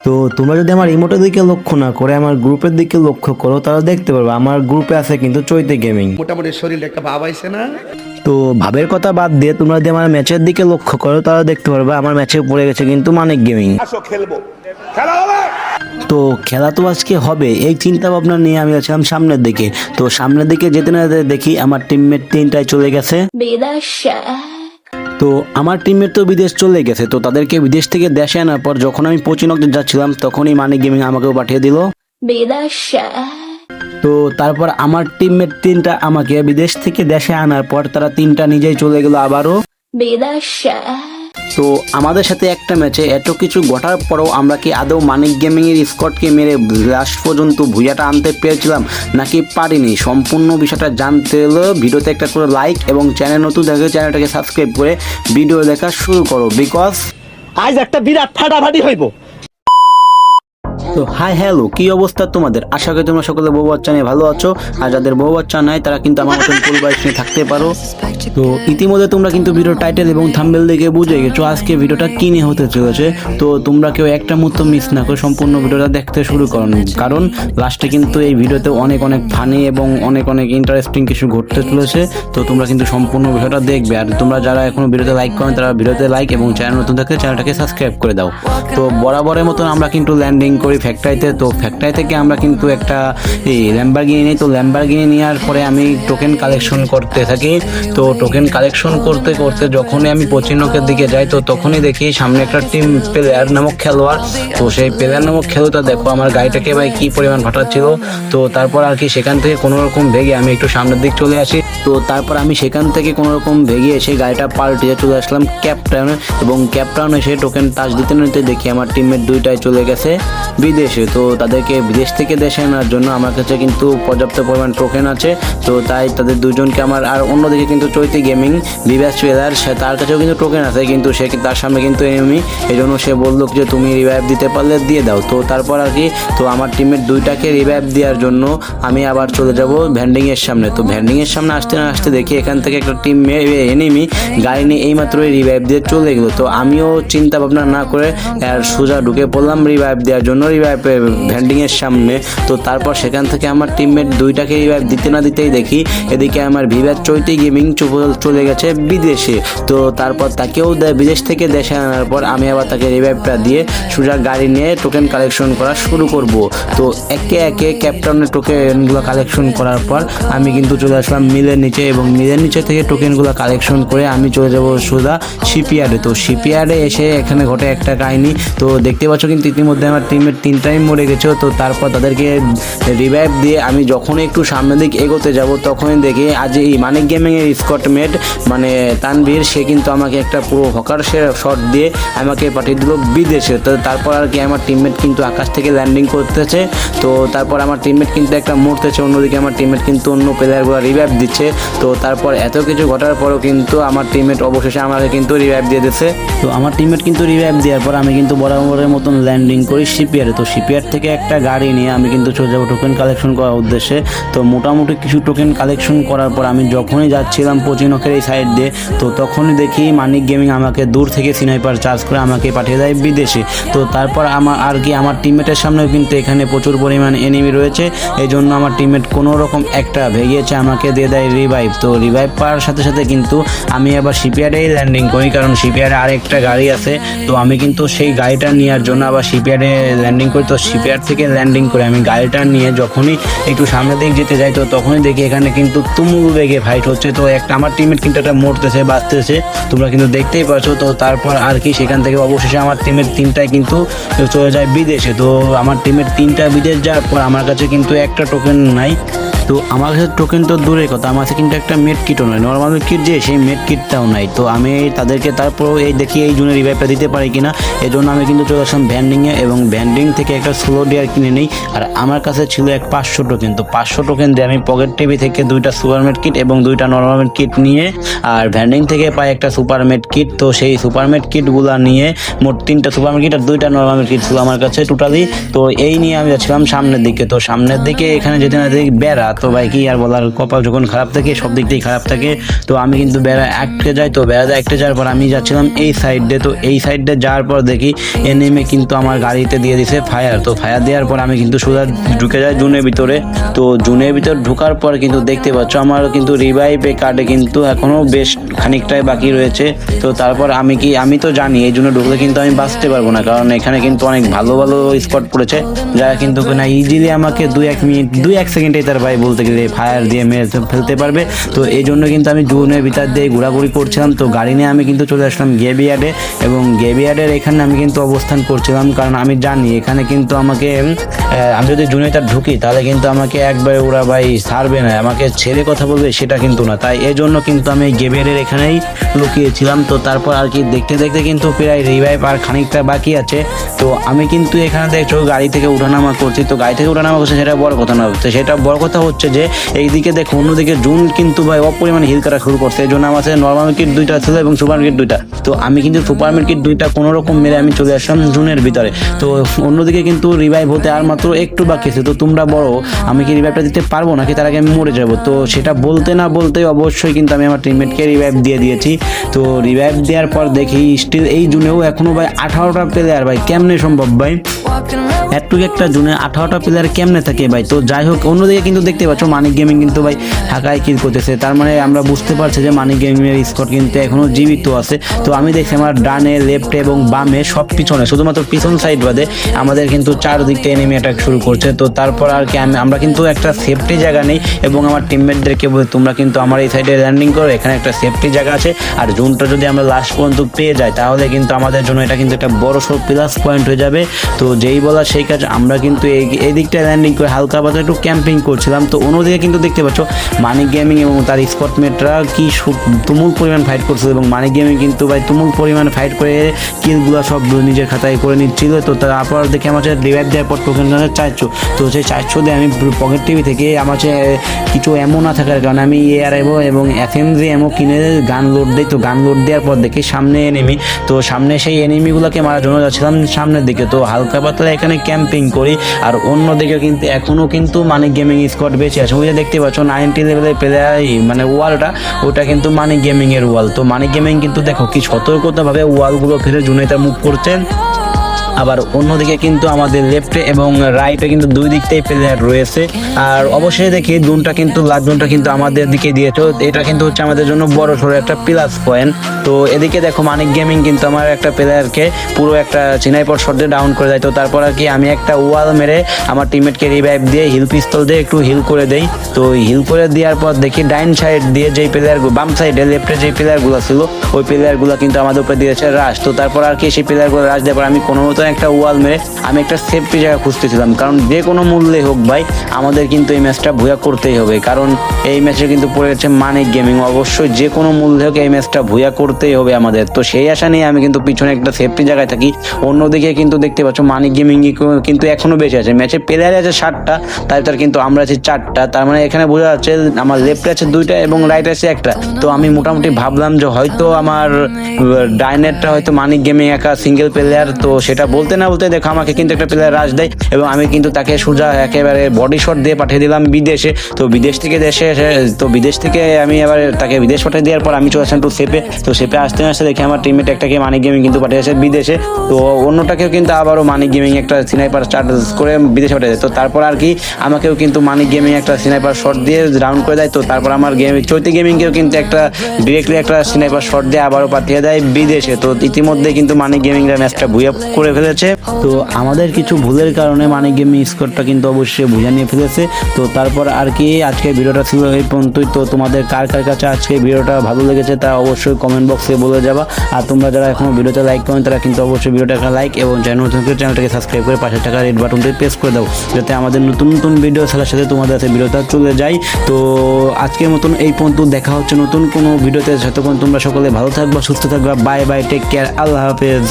তো তোমরা যদি আমার ইমোটের দিকে লক্ষ্য না করে আমার গ্রুপের দিকে লক্ষ্য করো তাহলে দেখতে পারবে আমার গ্রুপে আছে কিন্তু চৈতে গেমিং। মোটামুটি শরীরে একটা ভাব আইছে না। তো ভাবের কথা বাদ দিয়ে তোমরা যদি আমার ম্যাচের দিকে লক্ষ্য করো তাহলে দেখতে পারবে আমার ম্যাচে পড়ে গেছে কিন্তু মানিক গেমিং। আসো খেলবো, খেলা হবে। তো খেলা তো আজকে হবে এই চিন্তা ভাবনা নিয়ে আমি আছিলাম সামনের দিকে। তো সামনের দিকে যেতে না যেতে দেখি আমার টিমমেট তিনটায় চলে গেছে। তো আমার টিমমেট তো বিদেশ চলে গেছে, তো তাদেরকে বিদেশ থেকে দেশে আনার পর যখন আমি কোচিনতে যাচ্ছিলাম তখনই মানিক গেমিং আমাকেও পাঠিয়ে দিল। তো তারপর আমার টিমমেট তিনটা আমাকে বিদেশ থেকে দেশে আনার পর তারা তিনটা নিজেই চলে গেল আবারও। তো আমাদের সাথে একটা ম্যাচে এত কিছু ঘটার পরেও আমরা কি আদৌ মানিক গেমিং এর স্কোয়াডকে মেরে লাস্ট পর্যন্ত ভুইয়াটা আনতে পেরেছিলাম নাকি পারিনি, সম্পূর্ণ বিষয়টা জানতে হলে ভিডিওতে একটা করে লাইক এবং চ্যানেল নতুন দেখে চ্যানেলটাকে সাবস্ক্রাইব করে ভিডিও দেখা শুরু করো, বিকজ আজ একটা বিরাট ফাটাফাটি হইব। তো হাই হ্যালো, কি অবস্থা তোমাদের? আশা করি তোমরা সকলে বউ বাচ্চা নিয়ে ভালো আছো, আর যাদের বউ বাচ্চা নাই তারা কিন্তু আমার মতন পরিবার নিয়ে থাকতে পারো। তো ইতিমধ্যে তোমরা কিন্তু ভিডিও টাইটেল এবং থাম্বনেল দেখে বুঝে গেছো আজকে ভিডিওটা কি নিয়ে হতে চলেছে। তো তোমরা কেউ একটা মুহূর্ত মিস না করে সম্পূর্ণ ভিডিওটা দেখতে শুরু করো, কারণ লাস্টে কিন্তু এই ভিডিওতে অনেক অনেক ফানি এবং অনেক অনেক ইন্টারেস্টিং কিছু ঘটতে চলেছে। তো তোমরা কিন্তু সম্পূর্ণ ভিডিওটা দেখবে, আর তোমরা যারা এখনো ভিডিওতে লাইক করেন তারা ভিডিওতে লাইক এবং চ্যানেল নতুন থাকলে চ্যানেলটাকে সাবস্ক্রাইব করে দাও। তো বরাবরের মতন আমরা কিন্তু ল্যান্ডিং করি ফ্যাক্টরিতে। তো ফ্যাক্টরি থেকে আমরা কিন্তু একটা এই ল্যাম্বরগিনি নিই। তো ল্যাম্বরগিনি নেওয়ার পরে আমি টোকেন কালেকশন করতে থাকি। তো টোকেন কালেকশন করতে করতে যখনই আমি পচিনকের দিকে যাই তো তখনই দেখি সামনে একটা টিম প্লেয়ার নামক খেলোয়াড়। তো সেই প্লেয়ার নামক খেলোয়াড়টা দেখো আমার গাড়িটাকে ভাই কি পরিমাণ ফাটাচ্ছিল। তো তারপর আর কি সেখান থেকে কোনো রকম ভেগে আমি একটু সামনের দিক চলে আসি। তো তারপর আমি সেখান থেকে কোনো রকম ভেগে এসে গাড়িটা পাল্টিয়ে চলে আসলাম ক্যাপটাউনে, এবং ক্যাপটাউনে এসে টোকেন টাচ দিতে নিতে দেখি আমার টিমমেট দুইটাই চলে গেছে বিদেশে। তো তাদেরকে বিদেশ থেকে দেশে আনার জন্য আমার কাছে কিন্তু পর্যাপ্ত পরিমাণ টোকেন আছে। তো তাই তাদের দুজনকে আমার, আর অন্যদিকে কিন্তু চৈতি গেমিং বিভাস ট্রেলার তার কাছেও কিন্তু টোকেন আছে, কিন্তু সে তার সামনে কিন্তু এনিমি, এই জন্য সে বললো যে তুমি রিভাইভ দিতে পারলে দিয়ে দাও। তো তারপর আর কি তো আমার টিমের দুইটাকে রিভাইভ দেওয়ার জন্য আমি আবার চলে যাব ভ্যান্ডিং এর সামনে। তো ভ্যান্ডিং এর সামনে আসতে না আসতে দেখি এখান থেকে একটা টিম এনিমি গাড়ি নিয়ে এইমাত্র রিভাইভ দিয়ে চলে গেলো। তো আমিও চিন্তা ভাবনা না করে আর সোজা ঢুকে পড়লাম রিভাইভ দেওয়ার জন্য রিভাইভ ভ্যান্ডিং এর সামনে। তো তারপর সেখান থেকে আমার টিমমেট দুইটাকে রিভাইভ দিতে না দিতেই দেখি এদিকে আমার ভিভাস চৈতি গেমিং চলে গেছে বিদেশে। তো তারপর তাকেও বিদেশ থেকে দেশে আনার পর আমি আবার তাকে রিভাইভটা দিয়ে সোজা গাড়ি নিয়ে টোকেন কালেকশন করা শুরু করব। তো একে একে ক্যাপটাউনের টোকেনগুলো কালেকশন করার পর আমি কিন্তু চলে আসলাম মিলের নিচে, এবং মিলের নিচে থেকে টোকেনগুলো কালেকশন করে আমি চলে যাব সোজা শিপইয়ার্ডে। তো শিপইয়ার্ডে এসে এখানে ঘটে একটা কাহিনী। তো দেখতে পাচ্ছ কিন্তু ইতিমধ্যে আমার টিমের তিনটাই মরে গেছে। তো তারপর তাদেরকে রিভাইভ দিয়ে আমি যখনই একটু সামনের দিক এগোতে যাব তখনই দেখি আজ এই মানিক গেমিং এর স্কটমেট মানে তানভীর সে কিন্তু আমাকে একটা পুরো হকার শট দিয়ে আমাকে পাঠিয়ে দিল বিদেশে। তো তারপর আর কি আমার টিমমেট কিন্তু আকাশ থেকে ল্যান্ডিং করতেছে। তো তারপর আমার টিমমেট কিন্তু একটা মরতেছে, অন্যদিকে আমার টিমমেট কিন্তু অন্য প্লেয়ারগুলো রিভাইভ দিচ্ছে। তো তারপর এত কিছু ঘটার পরেও কিন্তু আমার টিমমেট অবশেষে আমাকে কিন্তু রিভাইভ দিয়ে দিচ্ছে। তো আমার টিমমেট কিন্তু রিভাইভ দেওয়ার পর আমি কিন্তু বরাবরের মতন ল্যান্ডিং করি শিপইয়ার্ডে। তো শিপইয়ার্ড থেকে একটা গাড়ি নিয়ে আমি কিন্তু চলে যাবো টোকেন কালেকশন করার উদ্দেশ্যে। তো মোটামুটি কিছু টোকেন কালেকশন করার পর আমি যখনই যাচ্ছিলাম পচিনকের এই সাইড দিয়ে তো তখনই দেখি মানিক গেমিং আমাকে দূর থেকে স্নাইপার চার্জ করে আমাকে পাঠিয়ে দেয় বিদেশে। তো তারপর আমার আর কি আমার টিমমেটের সামনেও কিন্তু এখানে প্রচুর পরিমাণ এনিমি রয়েছে, এই জন্য আমার টিমমেট কোনো রকম একটা ভেগিয়েছে আমাকে দিয়ে দেয় রিভাইভ। তো রিভাইভ পাওয়ার সাথে সাথে কিন্তু আমি আবার শিপইয়ার্ডেই ল্যান্ডিং করি, কারণ শিপইয়ার্ডে আরেকটা গাড়ি আছে। তো আমি কিন্তু সেই গাড়িটা নেওয়ার জন্য আবার শিপইয়ার্ডে ল্যান্ডিং করি। তো শিপইয়ার্ড থেকে ল্যান্ডিং করে আমি গাড়িটা নিয়ে যখনই একটু সামনের দিক যেতে যাই তো তখনই দেখি এখানে কিন্তু তুমুল বেগে ফাইট হচ্ছে। তো একটা আমার টিমের কিন্তু একটা মরতেছে বাঁচতেছে, তোমরা কিন্তু দেখতেই পাচ্ছ। তো তারপর আর কি সেখান থেকে অবশেষে আমার টিমের তিনটাই কিন্তু চলে যায় বিদেশে। তো আমার টিমের তিনটা বিদেশ যাওয়ার পর আমার কাছে কিন্তু একটা টোকেন নাই। তো আমার কাছে টোকেন তো দূরের কথা, আমার কাছে কিন্তু একটা মেড কিটও নয়, নর্মাল কিট যে সেই মেড কিটটাও নাই। তো আমি তাদেরকে তারপর এই দেখি এই জন্য রিভাইভটা দিতে পারি কিনা, এই জন্য আমি কিন্তু চলে আসলাম ভ্যান্ডিংয়ে, এবং ভ্যান্ডিং থেকে একটা স্লো ডিয়ার কিনে নিই। আর আমার কাছে ছিল এক 500 টোকেন। তো 500 টোকেন দিয়ে আমি পকেট টিভি থেকে দুইটা সুপারমেট কিট এবং দুইটা নর্মাল কিট নিয়ে, আর ভ্যান্ডিং থেকে পাই একটা সুপারমেট কিট। তো সেই সুপারমেট কিটগুলো নিয়ে মোট 3টা সুপারমেট কিট আর 2টা নর্মাল কিট ছিল আমার কাছে টোটালি। তো এই নিয়ে আমি যাচ্ছিলাম সামনের দিকে। তো সামনের দিকে এখানে যেতে না দেখি বেড়া। তো ভাই কি আর বলার, কপাল যখন খারাপ থাকে সব দিক থেকেই খারাপ থাকে। তো আমি কিন্তু বেড়া আটকে যাই, তো বেড়া আটকে যাওয়ার পর আমি যাচ্ছিলাম এই সাইডে, তো এই সাইডে যাওয়ার পর দেখি এনিমে কিন্তু আমার গাড়িতে দিয়ে দিছে ফায়ার। তো ফায়ার দেওয়ার পর আমি কিন্তু সোজা ঢুকে যাই জুনের ভিতরে। তো জুনের ভিতর ঢোকার পর কিন্তু দেখতে পাচ্ছ আমার কিন্তু রিভাইভে কার্ডে কিন্তু এখনো বেশ খানিকটাই বাকি রয়েছে। তো তারপর আমি তো জানি এই জন্য ঢুকলে কিন্তু আমি বাঁচতে পারবো না, কারণ এখানে কিন্তু অনেক ভালো ভালো স্পট পড়েছে যারা কিন্তু না ইজিলি আমাকে 2-1 সেকেন্ডে তার ভাই বলতে গেলে ফায়ার দিয়ে মেরে ফেলতে পারবে। তো এই জন্য কিন্তু আমি জুনের ভিতর দিয়ে ঘোরাঘুরি করছিলাম। তো গাড়ি নিয়ে আমি কিন্তু চলে আসলাম গেবিয়ার্ডে, এবং গেবিয়ার্ডের এখানে আমি কিন্তু অবস্থান করছিলাম, কারণ আমি জানি এখানে কিন্তু আমাকে আমি যদি জুনে তার ঢুকি তাহলে কিন্তু আমাকে একবারে ওরা ভাই ছাড়বে না, আমাকে ছেড়ে কথা বলবে সেটা কিন্তু না। তাই এই জন্য কিন্তু আমি গেবিয়ার্ডের এখানেই লুকিয়েছিলাম। তো তারপর আর কি দেখতে দেখতে কিন্তু প্রায় রিভাইভ আর খানিকটা বাকি আছে। তো আমি কিন্তু এখানে দেখছো গাড়ি থেকে উঠানামা করছি। তো গাড়ি থেকে উঠানামা করছে সেটা বড় কথা না, হচ্ছে সেটা বড় কথা হচ্ছে যে এইদিকে দেখো অন্যদিকে জুন কিন্তু ভাই অপরিমাণে হিল কাটা শুরু করছে। এই জন্য আমার কাছে নর্মাল কিট 2টা ছিল এবং সুপার কিট 2টা। তো আমি কিন্তু সুপার কিট 2টা কোনো রকম মেরে আমি চলে আসলাম জুনের ভিতরে। তো অন্যদিকে কিন্তু রিভাইভ হতে আর মাত্র একটু বাকি আছে। তো তোমরা বড় আমি কি রিভাইভটা দিতে পারবো নাকি তার আগে আমি মরে যাবো? তো সেটা বলতে না বলতেই অবশ্যই কিন্তু আমি আমার টিমমেটকে রিভাইভ দিয়ে দিয়েছি। তো রিভাইভ দেওয়ার পর দেখি স্টিল এই জুনেও এখনো ভাই 18টা প্লেয়ার, ভাই কেমনে সম্ভব ভাই? একটা জুনে 18টা প্লেয়ার কেমনে থাকে ভাই? তো যাই হোক, অন্যদিকে কিন্তু দেখতে পাচ্ছ মানিক গেমিং কিন্তু ভাই ঢাকায় কিল করতেছে, তার মানে আমরা বুঝতে পারছি যে মানিক গেমিং এর স্কোয়াড কিন্তু এখনো জীবিত আছে। তো আমি দেখছি আমার ডানে লেফটে এবং বামে সব পিছনে, শুধুমাত্র পিছন সাইড বাদে আমাদের কিন্তু চারদিকটা এনিমি অ্যাটাক শুরু করছে। তো তারপর আর কি আমরা কিন্তু একটা সেফটি জায়গা নেই, এবং আমার টিমমেটদেরকে বলি তোমরা কিন্তু আমার এই সাইডে ল্যান্ডিং করো, এখানে একটা সেফটি জায়গা আছে। আর জোনটা যদি আমরা লাস্ট পর্যন্ত পেয়ে যাই তাহলে কিন্তু আমাদের জন্য এটা কিন্তু একটা বড় সড় প্লাস পয়েন্ট হয়ে যাবে। তো যেই বলা সেই কাজ, আমরা কিন্তু এই দিকটা ল্যান্ডিং করে হালকা পাতলা একটু ক্যাম্পিং করছিলাম। তো অন্যদিকে কিন্তু দেখতে পাচ্ছ মানিক গেমিং এবং তার স্কটমেটরা কি তুমুল পরিমাণ ফাইট করছিল, এবং মানিক গেমিং কিন্তু ভাই তুমুল পরিমাণ ফাইট করে কিলগুলো সব নিজের খাতায় করে নিচ্ছিল। তো তারপর দেখে আমার রিভাইভ দেওয়ার পর টোকেন 400। তো সেই 400 দিয়ে আমি পকেট টিভি থেকে আমার কিছু এমন না থাকার কারণে আমি এআর এবং এফএমজি এমও কিনে গান লোড দিই। তো গান লোড দেওয়ার পর দেখি সামনে এনিমি, তো সামনে সেই এনিমিগুলোকে মারার জন্য যাচ্ছিলাম সামনের দিকে। তো হালকা পাতলা এখানে ক্যাম্পিং করি, আর অন্যদিকে কিন্তু এখনো কিন্তু মানিক গেমিং স্কোয়াড বেঁচে আছে। ওই যে দেখতে পাচ্ছ 90 লেভেলের প্লেয়ার, মানে ওয়ালটা ওটা কিন্তু মানিক গেমিং এর ওয়াল। তো মানিক গেমিং কিন্তু দেখো কি সতর্কতাভাবে ওয়ালগুলো ফেলে জুনেতা মুভ করছেন। আবার অন্যদিকে কিন্তু আমাদের লেফটে এবং রাইটে কিন্তু দুই দিকটাই প্লেয়ার রয়েছে। আর অবশ্যই দেখি জোনটা কিন্তু লাস্ট জোনটা কিন্তু আমাদের দিকে দিয়েছে, এটা কিন্তু হচ্ছে আমাদের জন্য বড় সড়ো একটা প্লাস পয়েন্ট। তো এদিকে দেখো মানিক গেমিং কিন্তু আমার একটা প্লেয়ারকে পুরো একটা চিনাইপট শট দিয়ে ডাউন করে দেয়। তো তারপর আর কি আমি একটা ওয়াল মেরে আমার টিমমেটকে রিভাইভ দিয়ে হিল পিস্তল দিয়ে একটু হিল করে দেই। তো হিল করে দেওয়ার পর দেখি ডাইন সাইড দিয়ে যেই প্লেয়ার, বাম সাইডে লেফটে যেই প্লেয়ারগুলো ছিল ওই প্লেয়ারগুলো কিন্তু আমাদের উপরে দিয়েছে রাশ। তো তারপর আর কি সেই প্লেয়ারগুলো রাশ দেওয়ার পর আমি কোনো মতো একটা ওয়াল মেরে আমি একটা সেফটি জায়গা খুঁজতেছিলাম, কারণ যে কোনো মূল্যে হোক ভাই আমাদের কিন্তু এই ম্যাচটা ভুয়া করতেই হবে, কারণ এই ম্যাচে কিন্তু পড়ে গেছে মানিক গেমিং। অবশ্যই যে কোনো মূল্যে হোক এই ম্যাচটা ভুয়া করতেই হবে আমাদের। তো সেই আশা নিয়ে আমি কিন্তু পিছনে একটা সেফটি জায়গায় থাকি। অন্যদিকে কিন্তু দেখতে পাচ্ছ মানিক গেমিং কিন্তু এখনো বেঁচে আছে, ম্যাচে প্লেয়ার আছে 7টা, তার কিন্তু আমরা আছি 4টা। তার মানে এখানে বোঝা যাচ্ছে আমার লেফটে আছে 2টা এবং রাইট আছে 1টা। তো আমি মোটামুটি ভাবলাম যে হয়তো আমার ডাইনেটটা হয়তো মানিক গেমিং একা সিঙ্গেল প্লেয়ার। তো সেটা বলতে না বলতে দেখো আমাকে কিন্তু একটা প্লেয়ার রাশ দেয়, এবং আমি কিন্তু তাকে সোজা একেবারে বডি শট দিয়ে পাঠিয়ে দিলাম বিদেশে। তো বিদেশ থেকে আমি এবার তাকে বিদেশ পাঠিয়ে দেওয়ার পর আমি চলে আসলাম একটু সেপে। তো সেপে আসতে আসতে দেখি আমার টিমমেট একটাকে মানিক গেমিং কিন্তু পাঠিয়েছে বিদেশে। তো অন্যটাকেও কিন্তু আবারও মানিক গেমিং একটা স্নাইপার চার্জ করে বিদেশে পাঠিয়ে দেয়। তো তারপর আর কি আমাকেও কিন্তু মানিক গেমিং একটা স্নাইপার শট দিয়ে রাউন্ড করে দেয়। তো তারপর আমার চৈতি গেমিংকেও কিন্তু একটা ডিরেক্টলি একটা স্নাইপার শট দিয়ে আবারও পাঠিয়ে দেয় বিদেশে। তো ইতিমধ্যে কিন্তু মানিক গেমিংরা ম্যাচটা ভুয়া করে ফেলেছে। তো আমাদের কিছু ভুলের কারণে মানিক গেমিং স্কোরটা কিন্তু অবশ্যই বুঝে নিয়ে ফেলেছে। তো তারপর আর কি আজকের ভিডিওটা ছিল এই পর্যন্তই। তো তোমাদের কার কাছে আজকে ভিডিওটা ভালো লেগেছে তা অবশ্যই কমেন্ট বক্সে বলে যাবা। আর তোমরা যারা এখনো ভিডিওতে লাইক করেন তারা কিন্তু অবশ্যই ভিডিওটা একটা লাইক এবং চ্যানেলটাকে সাবস্ক্রাইব করে পাশে থাকা রেড বাটনটি প্রেস করে দাও, যাতে আমাদের নতুন নতুন ভিডিও ছাড়ার সাথে তোমাদের কাছে ভিডিওটা চলে যায়। তো আজকের মতন এই পর্যন্ত, দেখা হচ্ছে নতুন কোনো ভিডিওতে। যতক্ষণ তোমরা সকলে ভালো থাকবা, সুস্থ থাকবা। বাই বাই, টেক কেয়ার, আল্লাহ হাফেজ।